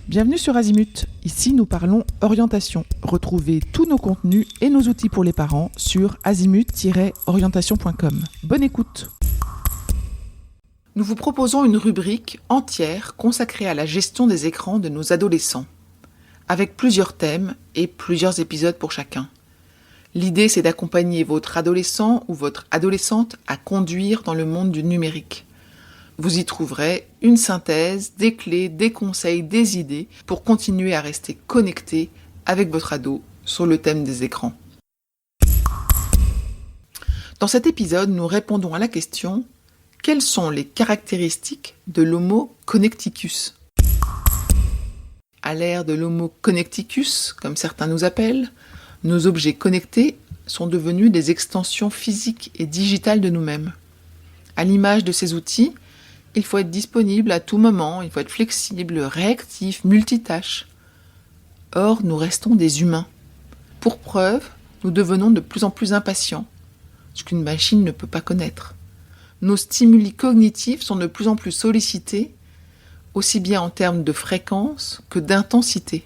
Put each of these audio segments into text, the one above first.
Bienvenue sur Azimut, ici nous parlons orientation. Retrouvez tous nos contenus et nos outils pour les parents sur azimut-orientation.com. Bonne écoute. Nous vous proposons une rubrique entière consacrée à la gestion des écrans de nos adolescents, avec plusieurs thèmes et plusieurs épisodes pour chacun. L'idée, c'est d'accompagner votre adolescent ou votre adolescente à conduire dans le monde du numérique. Vous y trouverez une synthèse, des clés, des conseils, des idées pour continuer à rester connecté avec votre ado sur le thème des écrans. Dans cet épisode, nous répondons à la question « Quelles sont les caractéristiques de l'Homo connecticus ?» À l'ère de l'Homo connecticus, comme certains nous appellent, nos objets connectés sont devenus des extensions physiques et digitales de nous-mêmes. À l'image de ces outils, il faut être disponible à tout moment, il faut être flexible, réactif, multitâche. Or, nous restons des humains. Pour preuve, nous devenons de plus en plus impatients, ce qu'une machine ne peut pas connaître. Nos stimuli cognitifs sont de plus en plus sollicités, aussi bien en termes de fréquence que d'intensité.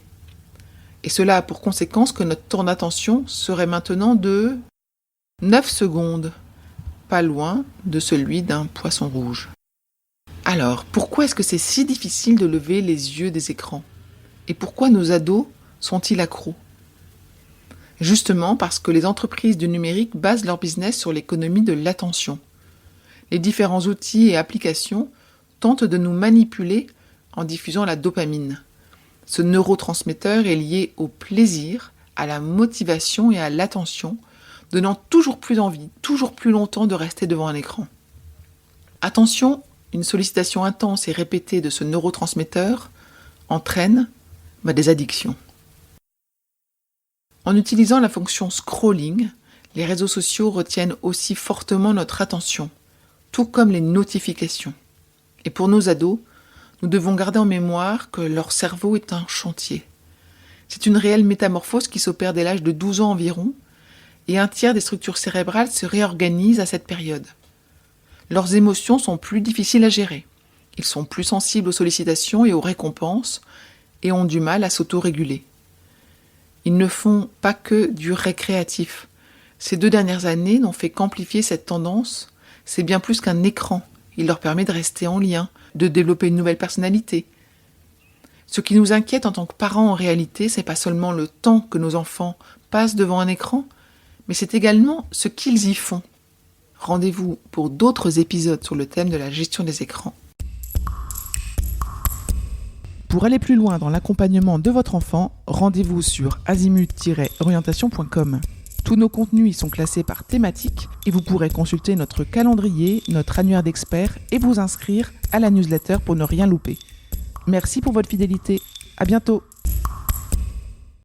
Et cela a pour conséquence que notre temps d'attention serait maintenant de 9 secondes, pas loin de celui d'un poisson rouge. Alors, pourquoi est-ce que c'est si difficile de lever les yeux des écrans ? Et pourquoi nos ados sont-ils accros ? Justement parce que les entreprises du numérique basent leur business sur l'économie de l'attention. Les différents outils et applications tentent de nous manipuler en diffusant la dopamine. Ce neurotransmetteur est lié au plaisir, à la motivation et à l'attention, donnant toujours plus envie, toujours plus longtemps de rester devant un écran. Attention, une sollicitation intense et répétée de ce neurotransmetteur entraîne des addictions. En utilisant la fonction scrolling, les réseaux sociaux retiennent aussi fortement notre attention, tout comme les notifications. Et pour nos ados, nous devons garder en mémoire que leur cerveau est un chantier. C'est une réelle métamorphose qui s'opère dès l'âge de 12 ans environ, et un tiers des structures cérébrales se réorganisent à cette période. Leurs émotions sont plus difficiles à gérer. Ils sont plus sensibles aux sollicitations et aux récompenses et ont du mal à s'autoréguler. Ils ne font pas que du récréatif. Ces 2 dernières années n'ont fait qu'amplifier cette tendance. C'est bien plus qu'un écran. Il leur permet de rester en lien, de développer une nouvelle personnalité. Ce qui nous inquiète en tant que parents en réalité, c'est pas seulement le temps que nos enfants passent devant un écran, mais c'est également ce qu'ils y font. Rendez-vous pour d'autres épisodes sur le thème de la gestion des écrans. Pour aller plus loin dans l'accompagnement de votre enfant, rendez-vous sur azimut-orientation.com. Tous nos contenus y sont classés par thématique et vous pourrez consulter notre calendrier, notre annuaire d'experts et vous inscrire à la newsletter pour ne rien louper. Merci pour votre fidélité. À bientôt.